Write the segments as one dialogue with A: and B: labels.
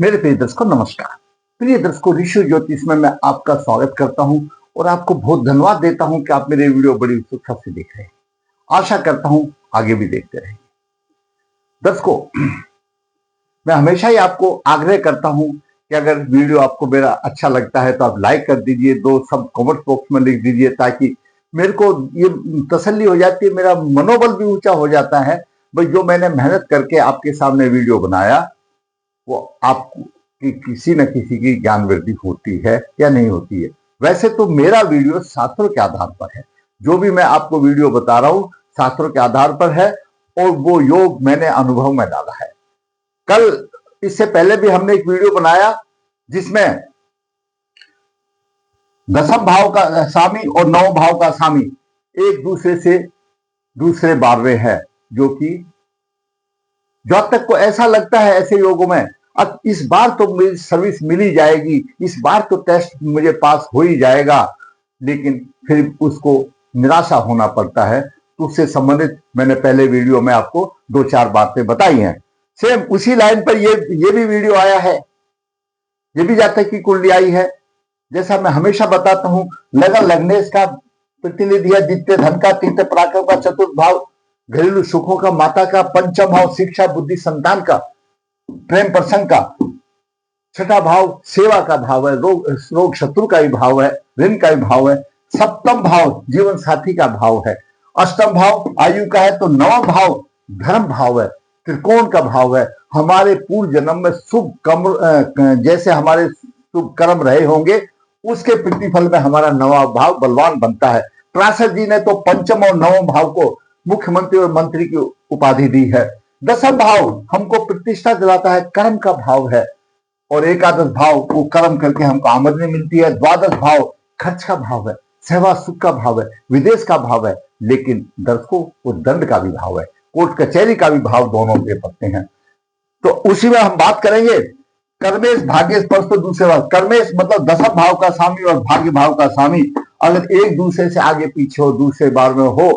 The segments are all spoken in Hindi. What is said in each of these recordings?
A: मेरे प्रिय दर्शकों नमस्कार। प्रिय दर्शकों, ऋषि ज्योतिष में मैं आपका स्वागत करता हूं और आपको बहुत धन्यवाद देता हूं कि आप मेरे वीडियो बड़ी उत्सुकता से देख रहे हैं। आशा करता हूं आगे भी देखते रहेंगे। दर्शकों, मैं हमेशा ही आपको आग्रह करता हूं कि अगर वीडियो आपको मेरा अच्छा लगता है तो आप लाइक कर दीजिए, दो सब कमेंट बॉक्स में लिख दीजिए, ताकि मेरे को ये तसल्ली हो जाती है, मेरा मनोबल भी ऊंचा हो जाता है। भाई, जो मैंने मेहनत करके आपके सामने वीडियो बनाया वो आपको किसी न किसी की ज्ञान वृद्धि होती है या नहीं होती है। वैसे तो मेरा वीडियो शास्त्रों के आधार पर है, जो भी मैं आपको वीडियो बता रहा हूं शास्त्रों के आधार पर है और वो योग मैंने अनुभव में डाला है। कल इससे पहले भी हमने एक वीडियो बनाया जिसमें दसम भाव का स्वामी और नवम भाव का स्वामी एक दूसरे से दूसरे बारवे है, जो कि जब तक को ऐसा लगता है ऐसे योगों में अब इस बार तो मेरी सर्विस मिल ही जाएगी, इस बार तो टेस्ट मुझे पास हो ही जाएगा, लेकिन फिर उसको निराशा होना पड़ता है। तो उससे संबंधित मैंने पहले वीडियो में आपको दो चार बातें बताई हैं। सेम उसी लाइन पर ये भी वीडियो आया है, ये भी जातक की कुंडली आई है। जैसा मैं हमेशा बताता हूं, लगन लग्नेश का प्रतिनिधि है, द्वितीय धन का, तृतीय पराक्रम का, चतुर्थ भाव घरेलू सुखों का, माता का, पंचम भाव शिक्षा बुद्धि संतान का, प्रेम प्रसंग का, छठा भाव सेवा का भाव है, रोग शत्रु का भी भाव है, ऋण का भी भाव है, सप्तम भाव जीवन साथी का भाव है, अष्टम भाव आयु का है, तो नवम भाव धर्म भाव है, त्रिकोण का भाव है। हमारे पूर्व जन्म में शुभ कर्म, जैसे हमारे शुभ कर्म रहे होंगे उसके प्रतिफल में हमारा नवा भाव बलवान बनता है। पराशर जी ने तो पंचम और नवम भाव को मुख्यमंत्री और मंत्री की उपाधि दी है। दसम भाव हमको प्रतिष्ठा दिलाता है, कर्म का भाव है, और एकादश भाव वो कर्म करके हमको आमदनी मिलती है। द्वादश भाव खर्च का भाव है, सेवा सुख का भाव है, विदेश का भाव है, लेकिन दर्शकों वो दंड का भी भाव है, कोर्ट कचहरी का भी भाव दोनों पे पड़ते हैं। तो उसी में हम बात करेंगे कर्मेश भाग्येश पर्स। तो दूसरे बात, कर्मेश मतलब दसम भाव का स्वामी और भाग्य भाव का स्वामी अगर एक दूसरे से आगे पीछे हो, दूसरे बार में हो,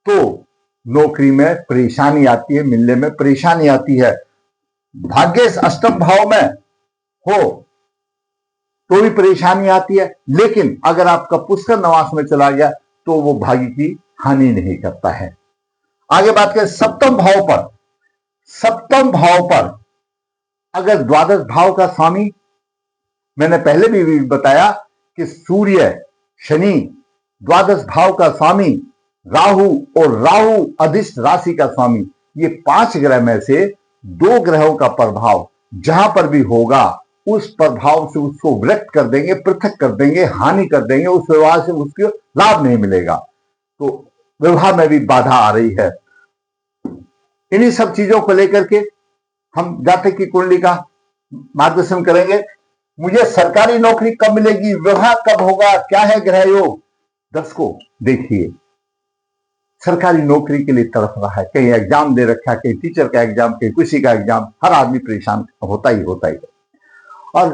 A: तो नौकरी में परेशानी आती है, मिलने में परेशानी आती है। भाग्येश अष्टम भाव में हो तो भी परेशानी आती है, लेकिन अगर आपका पुष्कर नवास में चला गया तो वो भाग्य की हानि नहीं करता है। आगे बात करें सप्तम भाव पर। सप्तम भाव पर अगर द्वादश भाव का स्वामी, मैंने पहले भी बताया कि सूर्य, शनि, द्वादश भाव का स्वामी राहु और राहु अधिष्ठ राशि का स्वामी, ये पांच ग्रह में से दो ग्रहों का प्रभाव जहां पर भी होगा उस प्रभाव से उसको विरक्त कर देंगे, पृथक कर देंगे, हानि कर देंगे, उस व्यवहार से उसको लाभ नहीं मिलेगा। तो विवाह में भी बाधा आ रही है। इन्हीं सब चीजों को लेकर के हम जातक की कुंडली का मार्गदर्शन करेंगे। मुझे सरकारी नौकरी कब मिलेगी, विवाह कब होगा, क्या है ग्रह योग। दर्शकों देखिए, सरकारी नौकरी के लिए तड़प रहा है, कहीं एग्जाम दे रखा है, कहीं टीचर का एग्जाम, कहीं किसी का एग्जाम, हर आदमी परेशान होता ही है। और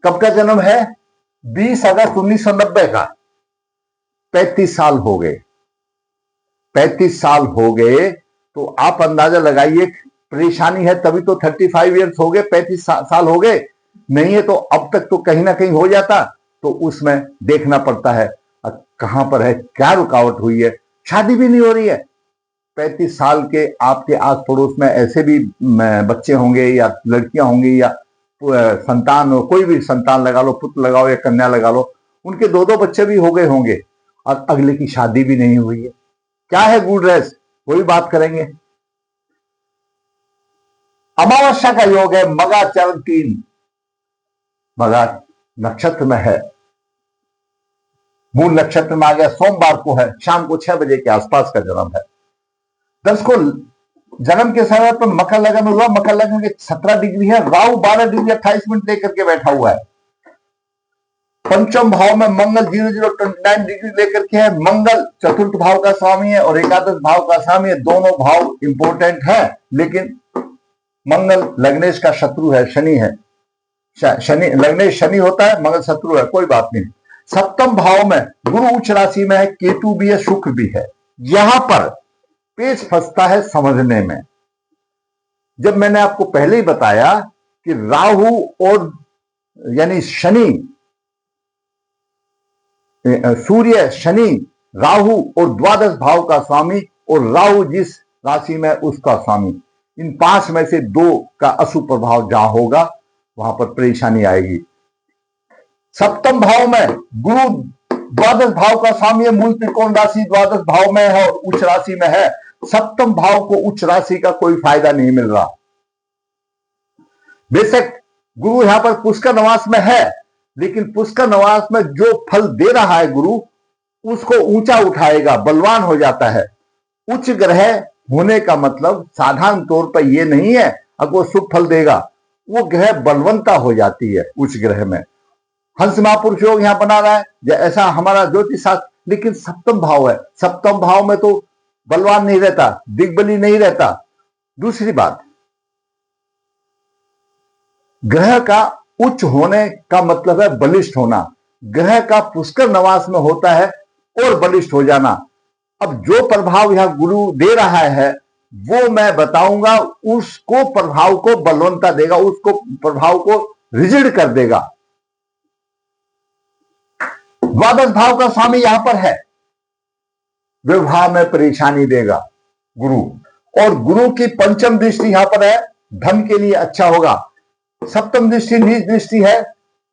A: कब का जन्म है, 20 अगस्त 1990 का, 35 साल हो गए। 35 साल हो गए तो आप अंदाजा लगाइए, परेशानी है तभी तो 35 ईयर्स हो गए, 35 साल हो गए, नहीं है तो अब तक तो कहीं ना कहीं हो जाता। तो उसमें देखना पड़ता है कहां पर है, क्या रुकावट हुई है, शादी भी नहीं हो रही है। 35 साल के आपके आस पड़ोस में ऐसे भी बच्चे होंगे या लड़कियां होंगी या संतान हो, कोई भी संतान लगा लो, पुत्र लगाओ या कन्या लगा लो, उनके दो दो बच्चे भी हो गए होंगे और अगले की शादी भी नहीं हुई है। क्या है गुड रेस, वही बात करेंगे। अमावस्या का योग है, मगा चरण 3 मगा नक्षत्र में है, मूल नक्षत्र में आ गया, सोमवार को है, शाम को 6 बजे के आसपास का जन्म है। दर्शकों, जन्म के समय पर मकर लगन हुआ, मकर लगन के 17 डिग्री है, राहु 12 डिग्री 28 मिनट लेकर के बैठा हुआ है। पंचम भाव में मंगल 0029 डिग्री लेकर के है। मंगल चतुर्थ भाव का स्वामी है और एकादश भाव का स्वामी है, दोनों भाव इंपोर्टेंट है, लेकिन मंगल लग्नेश का शत्रु है, शनि है। शनि लग्नेश शनि होता है, मंगल शत्रु है, कोई बात नहीं। सप्तम भाव में गुरु उच्च राशि में है, केतु भी है, शुक्र भी है। यहां पर पेच फंसता है समझने में। जब मैंने आपको पहले ही बताया कि राहु और यानी शनि, सूर्य, शनि, राहु और द्वादश भाव का स्वामी, और राहु जिस राशि में उसका स्वामी, इन 5 में से 2 का अशुभ प्रभाव जहां होगा वहां पर परेशानी आएगी। सप्तम भाव में गुरु द्वादश भाव का स्वामी है, मूल त्रिकोण राशि द्वादश भाव में है और उच्च राशि में है। सप्तम भाव को उच्च राशि का कोई फायदा नहीं मिल रहा। बेशक गुरु यहां पर पुष्कर नवास में है, लेकिन पुष्कर नवास में जो फल दे रहा है गुरु, उसको ऊंचा उठाएगा, बलवान हो जाता है। उच्च ग्रह होने का मतलब साधारण तौर पर यह नहीं है अगर वो शुभ फल देगा, वो ग्रह बलवंता हो जाती है उच्च ग्रह में। हंस महापुरुष योग यहां बना रहा है ऐसा हमारा ज्योतिष शास्त्र, लेकिन सप्तम भाव है, सप्तम भाव में तो बलवान नहीं रहता, दिग्बली नहीं रहता। दूसरी बात, ग्रह का उच्च होने का मतलब है बलिष्ठ होना। ग्रह का पुष्कर नवास में होता है और बलिष्ठ हो जाना। अब जो प्रभाव यहां गुरु दे रहा है वो मैं बताऊंगा, उसको प्रभाव को बलवंता देगा, उसको प्रभाव को रिजिड कर देगा। द्वादश भाव का स्वामी यहां पर है, विवाह में परेशानी देगा गुरु, और गुरु की पंचम दृष्टि यहां पर है, धन के लिए अच्छा होगा। सप्तम दृष्टि नीच दृष्टि है,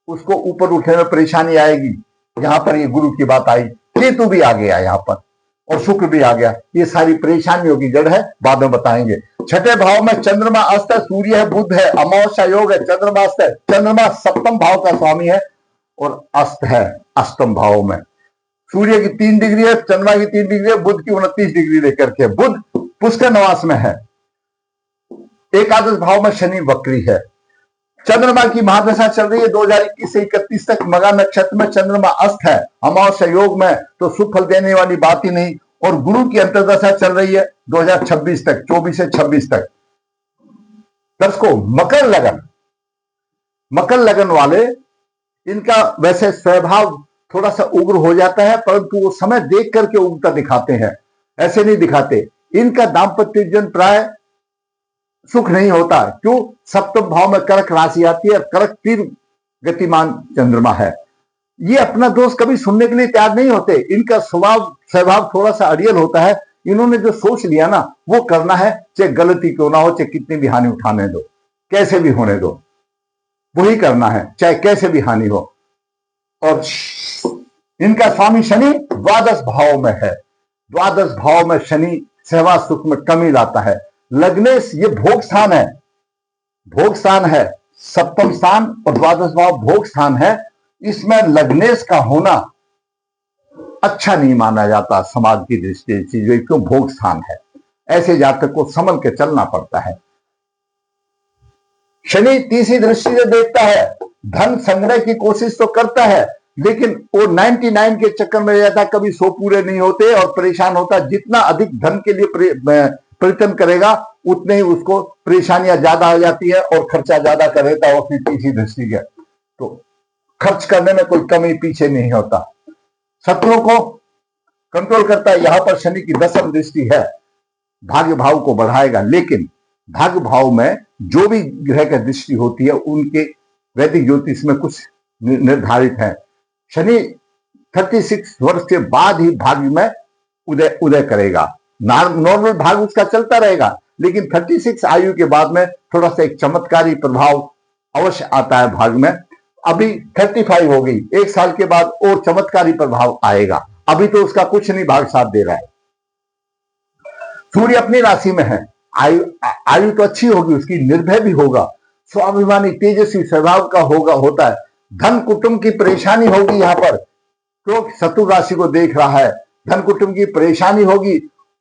A: उसको ऊपर उठने में परेशानी आएगी। यहां पर ये गुरु की बात आई, केतु भी आ गया यहां पर और शुक्र भी आ गया, ये सारी परेशानियों की जड़ है, बाद में बताएंगे। छठे भाव में चंद्रमा अस्त है, सूर्य है, बुध है, अमावस्या योग है, चंद्रमा अस्त है। चंद्रमा सप्तम भाव का स्वामी है और अस्त है अष्टम भाव में। सूर्य की 3 डिग्री है, चंद्रमा की 3 डिग्री है, बुध की 29 डिग्री लेकर के। बुध पुष्कर नवास में है। एकादश भाव में शनि वक्री है। चंद्रमा की महादशा चल रही है 2021 से 31 तक, मगा नक्षत्र में चंद्रमा अस्त है, अमावस्या योग में, तो शुभ फल देने वाली बात ही नहीं। और गुरु की अंतर्दशा चल रही है 2026 तक, 24 से 26 तक। दर्शकों, मकर लगन वाले, इनका वैसे स्वभाव थोड़ा सा उग्र हो जाता है, परंतु वो समय देख करके उग्रता दिखाते हैं, ऐसे नहीं दिखाते। इनका दाम्पत्य जीवन प्राय सुख नहीं होता। क्यों? सप्तम भाव में कर्क राशि आती है, कर्क तीव्र गतिमान चंद्रमा है। ये अपना दोष कभी सुनने के लिए तैयार नहीं होते। इनका स्वभाव थोड़ा सा अड़ियल होता है। इन्होंने जो सोच लिया ना वो करना है, चाहे गलती क्यों ना हो, चाहे कितनी भी हानि उठाने दो, कैसे भी होने दो, वही करना है, चाहे कैसे भी हानि हो। और इनका स्वामी शनि द्वादश भाव में है। द्वादश भाव में शनि सेवा सुख में कमी लाता है। लग्नेश, ये भोग स्थान है, भोग स्थान है, सप्तम स्थान और द्वादश भाव भोग स्थान है। इसमें लग्नेश का होना अच्छा नहीं माना जाता समाज की दृष्टि से, क्यों? भोग स्थान है, ऐसे जातक को संभल के चलना पड़ता है। शनि तीसरी दृष्टि से देखता है, धन संग्रह की कोशिश तो करता है, लेकिन वो 99 के चक्कर में रहता है, कभी 100 पूरे नहीं होते और परेशान होता है। जितना अधिक धन के लिए प्रयत्न करेगा उतने ही उसको परेशानियां ज्यादा हो जाती है और खर्चा ज्यादा कर देता है अपनी तीसरी दृष्टि के। तो खर्च करने में कोई कमी पीछे नहीं होता। शत्रुओं को कंट्रोल करता है। यहां पर शनि की दशम दृष्टि है, भाग्य भाव को बढ़ाएगा, लेकिन भाग्य भाव में जो भी ग्रह की दृष्टि होती है उनके वैदिक ज्योतिष में कुछ निर्धारित है। शनि 36 वर्ष के बाद ही भाग्य में उदय करेगा। नॉर्मल भाग उसका चलता रहेगा, लेकिन 36 आयु के बाद में थोड़ा सा एक चमत्कारी प्रभाव अवश्य आता है भाग में। अभी 35 हो गई, 1 साल के बाद और चमत्कारी प्रभाव आएगा। अभी तो उसका कुछ नहीं भाग साथ दे रहा है। सूर्य अपनी राशि में है, आयु तो अच्छी होगी उसकी, निर्भय भी होगा, स्वाभिमानी तेजस्वी स्वभाव का होता है। धन कुटुंब की परेशानी होगी यहां पर, क्योंकि शत्रु राशि को देख रहा है, धन कुटुंब की परेशानी होगी।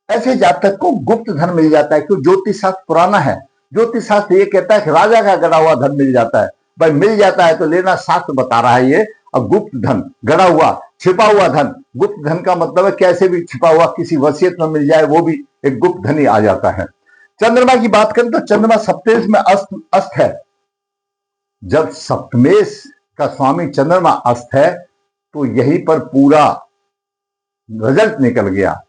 A: ऐसे जातक को गुप्त धन मिल जाता है, क्योंकि ज्योतिष शास्त्र पुराना है। ज्योतिष शास्त्र ये कहता है कि राजा का गड़ा हुआ धन मिल जाता है। भाई मिल जाता है तो लेना, शास्त्र बता रहा है ये। और गुप्त धन, गड़ा हुआ, छिपा हुआ धन, गुप्त धन का मतलब है कैसे भी छिपा हुआ किसी वसीयत में मिल जाए, वो भी एक गुप्त धन ही आ जाता है। चंद्रमा की बात करें तो चंद्रमा सप्तमेश में अस्त है। जब सप्तमेश का स्वामी चंद्रमा अस्त है तो यहीं पर पूरा रिजल्ट निकल गया।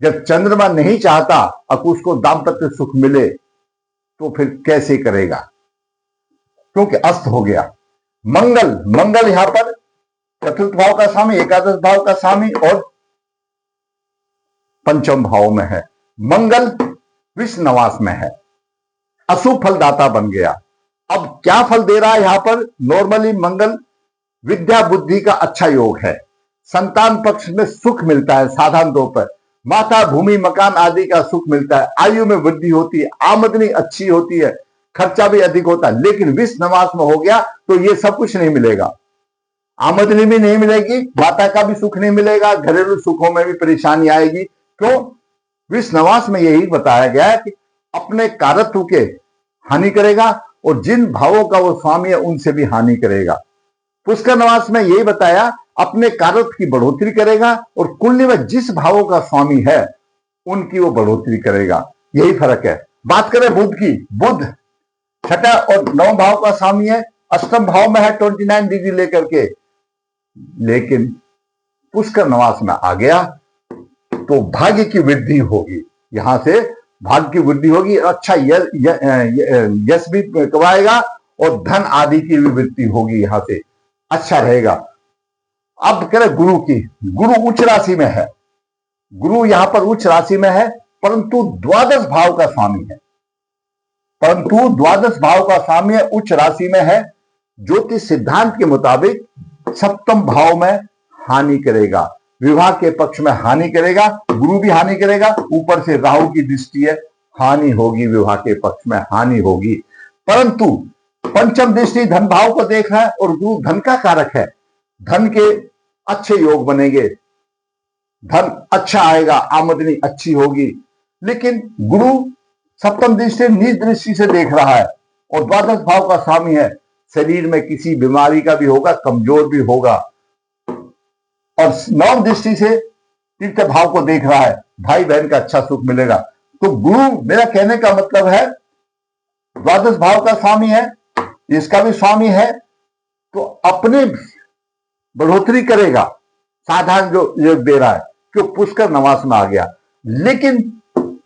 A: जब चंद्रमा नहीं चाहता अब उसको दाम्पत्य सुख मिले तो फिर कैसे करेगा? क्योंकि अस्त हो गया। मंगल, मंगल यहां पर चतुर्थ भाव का स्वामी, एकादश भाव का स्वामी और पंचम भाव में है। मंगल विश्व निवास में है, अशुभ फलदाता बन गया। अब क्या फल दे रहा है यहां पर? नॉर्मली मंगल विद्या बुद्धि का अच्छा योग है, संतान पक्ष में सुख मिलता है, साधारण तौर पर माता भूमि मकान आदि का सुख मिलता है, आयु में वृद्धि होती है, आमदनी अच्छी होती है, खर्चा भी अधिक होता है। लेकिन विश्व निवास में हो गया तो ये सब कुछ नहीं मिलेगा, आमदनी भी नहीं मिलेगी, माता का भी सुख नहीं मिलेगा, घरेलू सुखों में भी परेशानी आएगी। क्यों? विश्व निवास में यही बताया गया है कि अपने कारत्व के हानि करेगा और जिन भावों का वो स्वामी है उनसे भी हानि करेगा। पुष्कर निवास में यही बताया अपने कारत्व की बढ़ोतरी करेगा और कुंडली में जिस भावों का स्वामी है उनकी वो बढ़ोतरी करेगा, यही फर्क है। बात करें बुध की, बुध छठा और नौ भाव का स्वामी है, अष्टम भाव में है 29 डिग्री लेकर के, लेकिन पुष्कर निवास में आ गया तो भाग्य की वृद्धि होगी, यहां से भाग्य की वृद्धि होगी, अच्छा यश भी कमाएगा और धन आदि की भी वृद्धि होगी, यहां से अच्छा रहेगा। अब करें गुरु की, गुरु उच्च राशि में है, गुरु यहां पर उच्च राशि में है परंतु द्वादश भाव का स्वामी है, परंतु द्वादश भाव का स्वामी है, उच्च राशि में है। ज्योतिष सिद्धांत के मुताबिक सप्तम भाव में हानि करेगा, विवाह के पक्ष में हानि करेगा, गुरु भी हानि करेगा, ऊपर से राहु की दृष्टि है, हानि होगी, विवाह के पक्ष में हानि होगी। परंतु पंचम दृष्टि धन भाव को देख रहा है और गुरु धन का कारक है, धन के अच्छे योग बनेंगे, धन अच्छा आएगा, आमदनी अच्छी होगी। लेकिन गुरु सप्तम दृष्टि नीच दृष्टि से देख रहा है और द्वादश भाव का स्वामी है, शरीर में किसी बीमारी का भी होगा, कमजोर भी होगा। और नवम दृष्टि से तीर्थ भाव को देख रहा है, भाई बहन का अच्छा सुख मिलेगा। तो गुरु, मेरा कहने का मतलब है द्वादश भाव का स्वामी है, इसका भी स्वामी है, तो अपने बढ़ोतरी करेगा, साधारण जो योग दे रहा है कि पुष्कर निवास में आ गया। लेकिन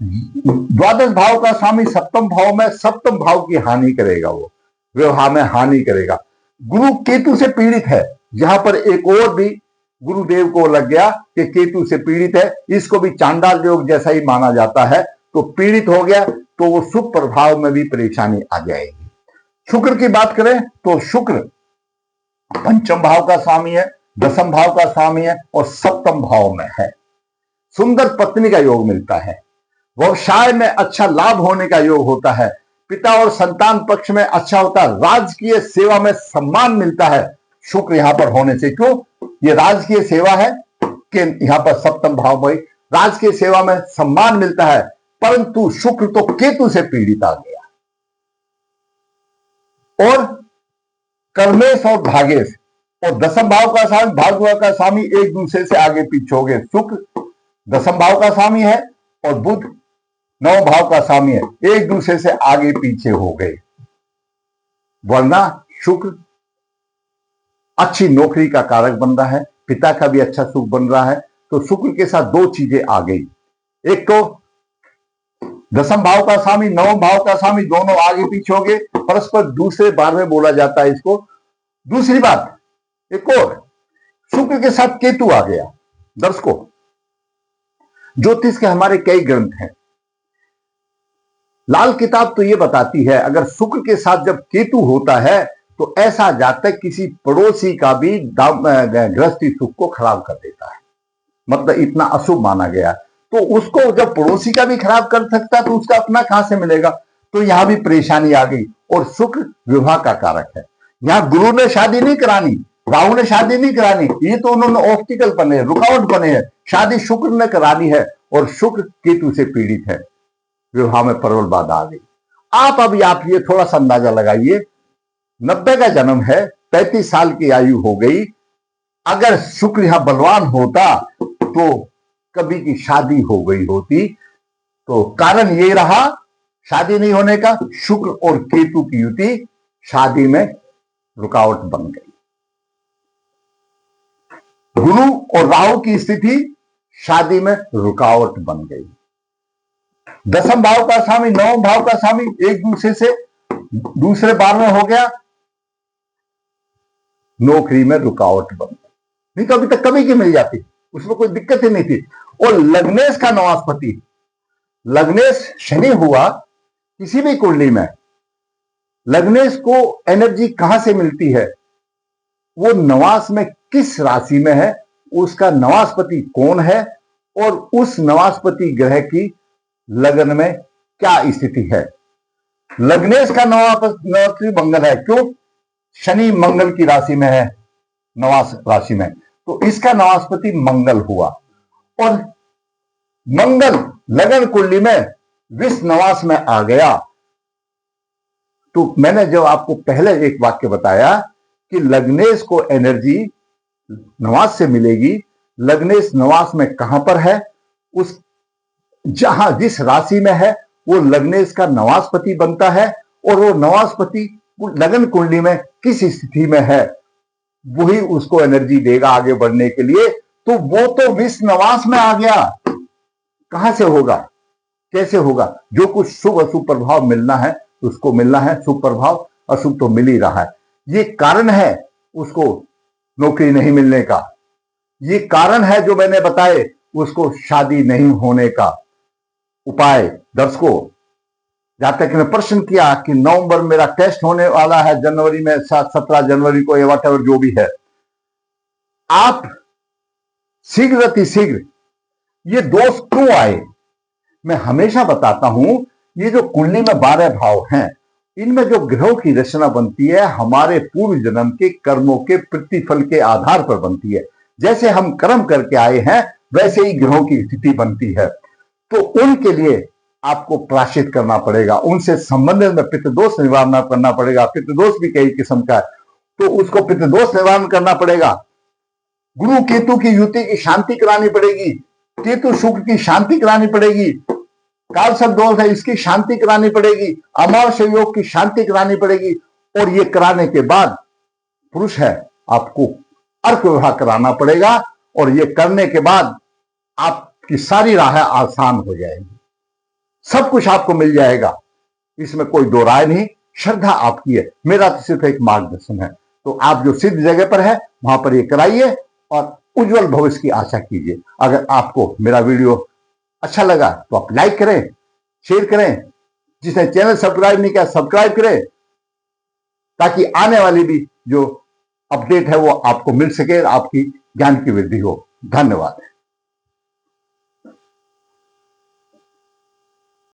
A: द्वादश भाव का स्वामी सप्तम भाव में, सप्तम भाव की हानि करेगा, वो विवाह में हानि करेगा। गुरु केतु से पीड़ित है, यहां पर एक और भी गुरुदेव को लग गया कि केतु से पीड़ित है, इसको भी चांडाल योग जैसा ही माना जाता है, तो पीड़ित हो गया तो वो शुभ प्रभाव में भी परेशानी आ जाएगी। शुक्र की बात करें तो शुक्र पंचम भाव का स्वामी है, दसम भाव का स्वामी है और सप्तम भाव में है। सुंदर पत्नी का योग मिलता है, व्यवसाय में अच्छा लाभ होने का योग होता है, पिता और संतान पक्ष में अच्छा होता है, राजकीय सेवा में सम्मान मिलता है शुक्र यहां पर होने से। क्यों? ये राजकीय सेवा है कि यहां पर सप्तम भाव में राजकीय सेवा में सम्मान मिलता है, परंतु शुक्र तो केतु से पीड़ित आ गया। और कर्मेश और भागेश और दसम भाव का स्वामी, भाग्य का स्वामी एक दूसरे से आगे पीछे हो गए। शुक्र दसम भाव का स्वामी है और बुध नौ भाव का स्वामी है, एक दूसरे से आगे पीछे हो गए। वरना शुक्र अच्छी नौकरी का कारक बन रहा है, पिता का भी अच्छा सुख बन रहा है, तो शुक्र के साथ दो चीजें आ गई, एक तो दसम भाव का स्वामी, नवम भाव का स्वामी, दोनों आगे पीछे हो गए, परस्पर दूसरे बार में बोला जाता है इसको। दूसरी बात एक और, शुक्र के साथ केतु आ गया। दर्शकों, ज्योतिष के हमारे कई ग्रंथ हैं, लाल किताब तो ये बताती है अगर शुक्र के साथ जब केतु होता है तो ऐसा जातक किसी पड़ोसी का भी गृहस्थी सुख को खराब कर देता है, मतलब इतना अशुभ माना गया। तो उसको जब पड़ोसी का भी खराब कर सकता तो उसका अपना कहां से मिलेगा? तो यहां भी परेशानी आ गई। और शुक्र विवाह का कारक है, यहां गुरु ने शादी नहीं करानी, राहु ने शादी नहीं करानी, ये तो उन्होंने ऑब्स्टिकल बने, रुकावट बने हैं, शादी शुक्र ने करानी है और शुक्र केतु से पीड़ित है, विवाह में प्रबल बाधा आ गई। आप ये थोड़ा सा अंदाजा लगाइए, 90 का जन्म है, 35 साल की आयु हो गई, अगर शुक्र यहां बलवान होता तो कभी की शादी हो गई होती। तो कारण ये रहा शादी नहीं होने का, शुक्र और केतु की युति शादी में रुकावट बन गई। गुरु और राहु की स्थिति शादी में रुकावट बन गई। दसम भाव का स्वामी, नवम भाव का स्वामी एक दूसरे से दूसरे बार में हो गया, नौकरी में रुकावट बन गई। नहीं तो अभी तक कभी की मिल जाती, उसमें कोई दिक्कत ही नहीं थी। और लग्नेश का नवास्पति, लग्नेश शनि हुआ किसी भी कुंडली में, लग्नेश को एनर्जी कहां से मिलती है, वो नवास में किस राशि में है, उसका नवास्पति कौन है, और उस नवास्पति ग्रह की लगन में क्या स्थिति है। लग्नेश का नवास्पति मंगल है, क्यों, शनि मंगल की राशि में है, नवास राशि में, तो इसका नवास्पति मंगल हुआ। और मंगल लगन कुंडली में विष नवास में आ गया। तो मैंने जो आपको पहले एक वाक्य बताया कि लग्नेश को एनर्जी नवास से मिलेगी, लग्नेश नवास में कहां पर है, उस जहां जिस राशि में है वो लग्नेश का नवास्पति बनता है, और वो नवास्पति लगन कुंडली में किस स्थिति में है वही उसको एनर्जी देगा आगे बढ़ने के लिए। तो वो तो विष नवास में आ गया, कहां से होगा, कैसे होगा, जो कुछ शुभ अशुभ प्रभाव मिलना है उसको मिलना है, शुभ प्रभाव अशुभ तो मिल ही रहा है। ये कारण है उसको नौकरी नहीं मिलने का, ये कारण है जो मैंने बताए उसको शादी नहीं होने का उपाय। दर्शकों, जातक ने प्रश्न किया कि नवंबर मेरा टेस्ट होने वाला है, जनवरी में 17 जनवरी को, या वॉटेवर जो भी है, आप शीघ्र अतिशीघ्र ये दोष क्यों आए। मैं हमेशा बताता हूं, ये जो कुंडली में 12 भाव हैं, इनमें जो ग्रहों की रचना बनती है हमारे पूर्व जन्म के कर्मों के प्रतिफल के आधार पर बनती है। जैसे हम कर्म करके आए हैं वैसे ही ग्रहों की स्थिति बनती है। तो उनके लिए आपको प्रायश्चित करना पड़ेगा, उनसे संबंधित में पितृदोष निवारण करना पड़ेगा। पितृदोष भी कई किस्म का है, तो उसको पितृदोष निवारण करना पड़ेगा। गुरु केतु की युति की शांति करानी पड़ेगी, केतु शुक्र की शांति करानी पड़ेगी, कालसर्प दोष है इसकी शांति करानी पड़ेगी, अमावस्या योग की शांति करानी पड़ेगी। और ये कराने के बाद पुरुष है आपको अर्क विवाह कराना पड़ेगा, और ये करने के बाद आपकी सारी राह आसान हो जाएगी, सब कुछ आपको मिल जाएगा, इसमें कोई दो राय नहीं। श्रद्धा आपकी है, मेरा तो सिर्फ एक मार्गदर्शन है। तो आप जो सिद्ध जगह पर है वहां पर ये कराइए और उज्जवल भविष्य की आशा कीजिए। अगर आपको मेरा वीडियो अच्छा लगा तो आप लाइक करें, शेयर करें, जिसने चैनल सब्सक्राइब नहीं किया सब्सक्राइब करें, ताकि आने वाली भी जो अपडेट है वो आपको मिल सके, आपकी ज्ञान की वृद्धि हो। धन्यवाद।